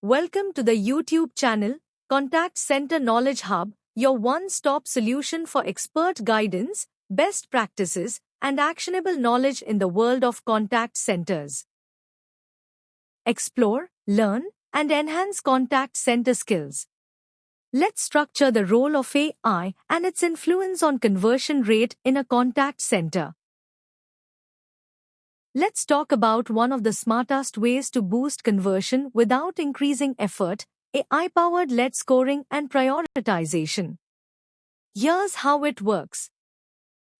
Welcome to the YouTube channel, Contact Center Knowledge Hub, your one-stop solution for expert guidance, best practices, and actionable knowledge in the world of contact centers. Explore, learn, and enhance contact center skills. Let's structure the role of AI and its influence on conversion rate in a contact center. Let's talk about one of the smartest ways to boost conversion without increasing effort: AI-powered lead scoring and prioritization. Here's how it works.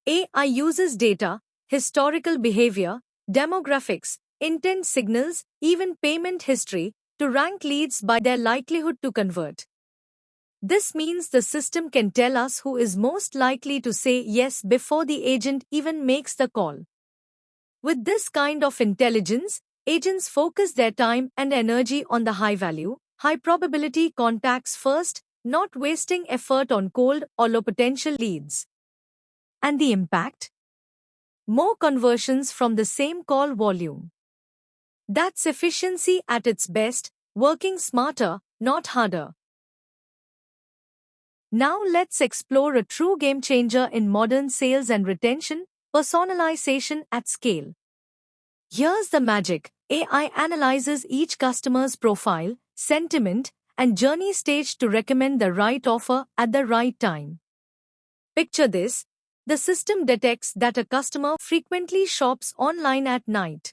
AI uses data, historical behavior, demographics, intent signals, even payment history, to rank leads by their likelihood to convert. This means the system can tell us who is most likely to say yes before the agent even makes the call. With this kind of intelligence, agents focus their time and energy on the high-value, high-probability contacts first, not wasting effort on cold or low-potential leads. And the impact? More conversions from the same call volume. That's efficiency at its best, working smarter, not harder. Now let's explore a true game-changer in modern sales and retention: personalization at scale. Here's the magic. AI analyzes each customer's profile, sentiment, and journey stage to recommend the right offer at the right time. Picture this: the system detects that a customer frequently shops online at night.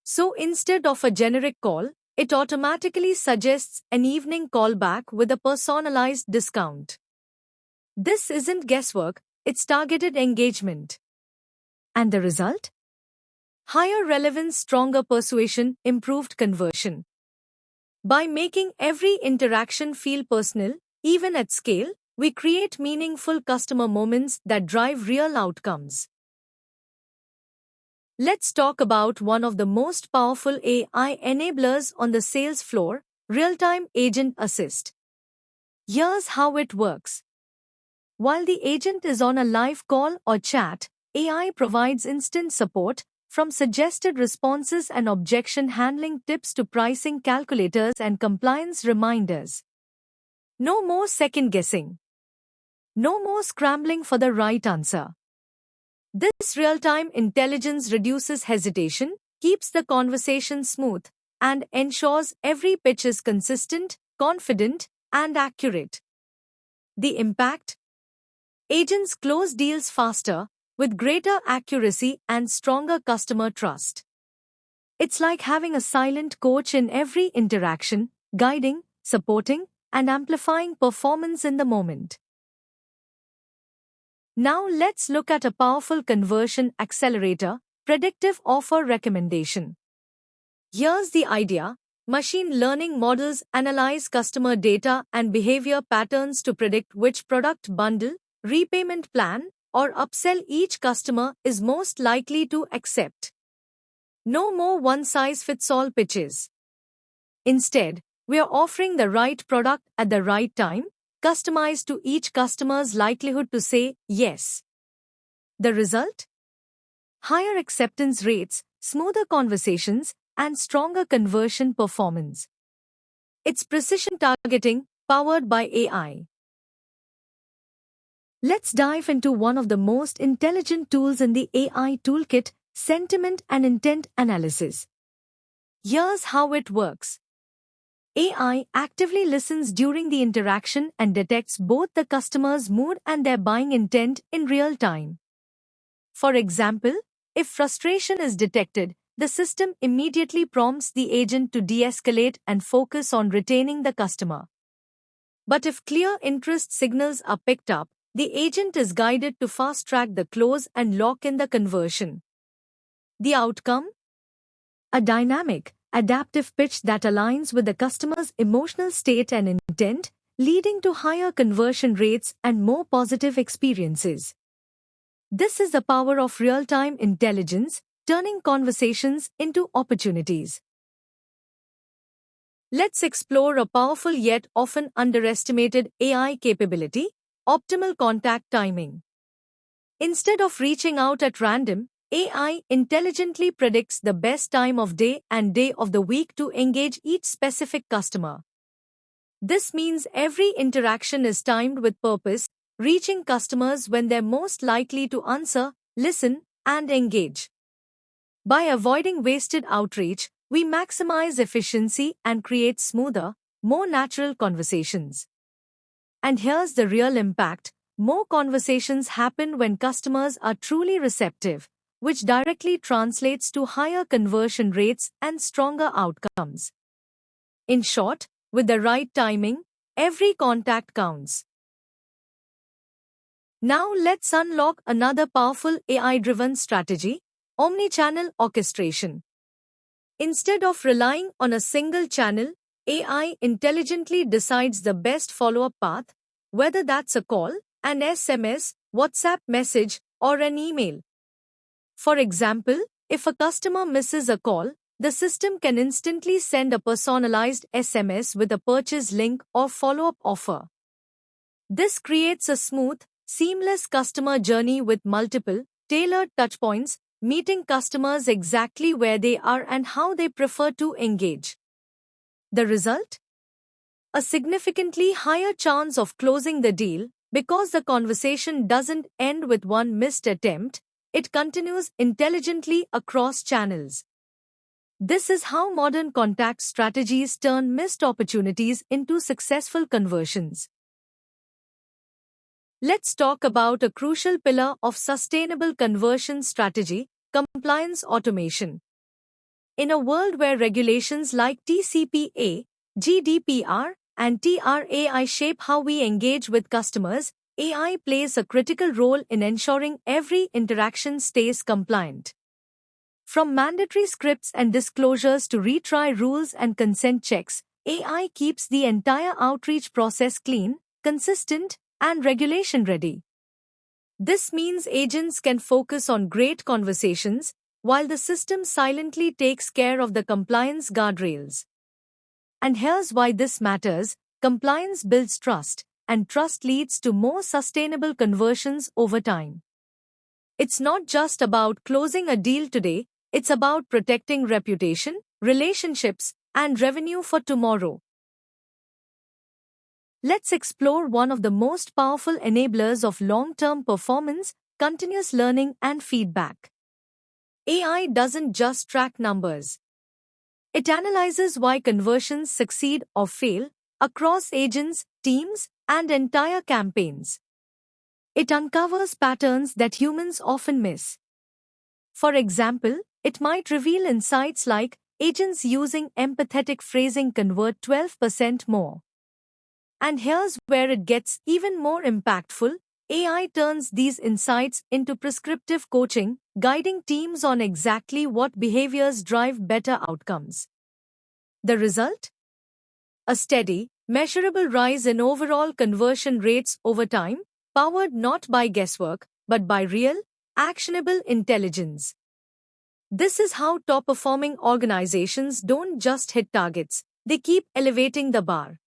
So instead of a generic call, it automatically suggests an evening callback with a personalized discount. This isn't guesswork, it's targeted engagement. And the result? Higher relevance, stronger persuasion, improved conversion. By making every interaction feel personal, even at scale, we create meaningful customer moments that drive real outcomes. Let's talk about one of the most powerful AI enablers on the sales floor: real-time agent assist. Here's how it works. While the agent is on a live call or chat, AI provides instant support, from suggested responses and objection handling tips to pricing calculators and compliance reminders. No more second-guessing. No more scrambling for the right answer. This real-time intelligence reduces hesitation, keeps the conversation smooth, and ensures every pitch is consistent, confident, and accurate. The impact? Agents close deals faster, with greater accuracy and stronger customer trust. It's like having a silent coach in every interaction, guiding, supporting, and amplifying performance in the moment. Now let's look at a powerful conversion accelerator: predictive offer recommendation. Here's the idea. Machine learning models analyze customer data and behavior patterns to predict which product bundle, repayment plan, or upsell each customer is most likely to accept. No more one-size-fits-all pitches. Instead, we are offering the right product at the right time, customized to each customer's likelihood to say yes. The result? Higher acceptance rates, smoother conversations, and stronger conversion performance. It's precision targeting, powered by AI. Let's dive into one of the most intelligent tools in the AI toolkit: sentiment and intent analysis. Here's how it works. AI actively listens during the interaction and detects both the customer's mood and their buying intent in real time. For example, if frustration is detected, the system immediately prompts the agent to de-escalate and focus on retaining the customer. But if clear interest signals are picked up, the agent is guided to fast-track the close and lock in the conversion. The outcome? A dynamic, adaptive pitch that aligns with the customer's emotional state and intent, leading to higher conversion rates and more positive experiences. This is the power of real-time intelligence, turning conversations into opportunities. Let's explore a powerful yet often underestimated AI capability: optimal contact timing. Instead of reaching out at random, AI intelligently predicts the best time of day and day of the week to engage each specific customer. This means every interaction is timed with purpose, reaching customers when they're most likely to answer, listen, and engage. By avoiding wasted outreach, we maximize efficiency and create smoother, more natural conversations. And here's the real impact: more conversations happen when customers are truly receptive, which directly translates to higher conversion rates and stronger outcomes. In short, with the right timing, every contact counts. Now let's unlock another powerful AI-driven strategy: omnichannel orchestration. Instead of relying on a single channel, AI intelligently decides the best follow-up path, whether that's a call, an SMS, WhatsApp message, or an email. For example, if a customer misses a call, the system can instantly send a personalized SMS with a purchase link or follow-up offer. This creates a smooth, seamless customer journey with multiple, tailored touchpoints, meeting customers exactly where they are and how they prefer to engage. The result? A significantly higher chance of closing the deal, because the conversation doesn't end with one missed attempt, it continues intelligently across channels. This is how modern contact strategies turn missed opportunities into successful conversions. Let's talk about a crucial pillar of sustainable conversion strategy: compliance automation. In a world where regulations like TCPA, GDPR, and TRAI shape how we engage with customers, AI plays a critical role in ensuring every interaction stays compliant. From mandatory scripts and disclosures to retry rules and consent checks, AI keeps the entire outreach process clean, consistent, and regulation ready. This means agents can focus on great conversations, while the system silently takes care of the compliance guardrails. And here's why this matters: compliance builds trust, and trust leads to more sustainable conversions over time. It's not just about closing a deal today, it's about protecting reputation, relationships, and revenue for tomorrow. Let's explore one of the most powerful enablers of long-term performance: continuous learning and feedback. AI doesn't just track numbers. It analyzes why conversions succeed or fail across agents, teams, and entire campaigns. It uncovers patterns that humans often miss. For example, it might reveal insights like agents using empathetic phrasing convert 12% more. And here's where it gets even more impactful: AI turns these insights into prescriptive coaching, guiding teams on exactly what behaviors drive better outcomes. The result? A steady, measurable rise in overall conversion rates over time, powered not by guesswork, but by real, actionable intelligence. This is how top-performing organizations don't just hit targets, they keep elevating the bar.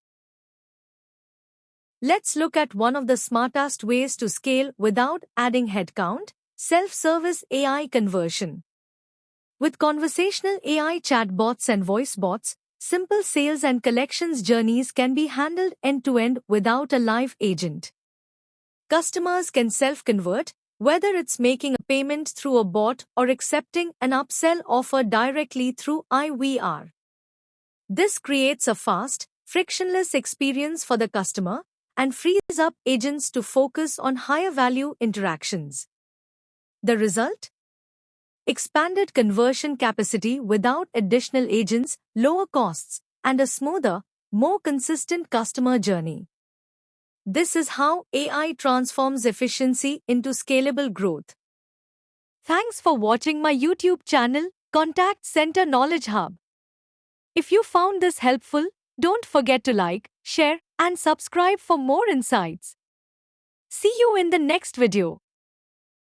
Let's look at one of the smartest ways to scale without adding headcount: self-service AI conversion. With conversational AI chatbots and voice bots, simple sales and collections journeys can be handled end-to-end without a live agent. Customers can self-convert, whether it's making a payment through a bot or accepting an upsell offer directly through IVR. This creates a fast, frictionless experience for the customer and frees up agents to focus on higher-value interactions. The result? Expanded conversion capacity without additional agents, lower costs, and a smoother, more consistent customer journey. This is how AI transforms efficiency into scalable growth. Thanks for watching my YouTube channel, Contact Center Knowledge Hub. If you found this helpful, don't forget to like, share, and subscribe for more insights. See you in the next video.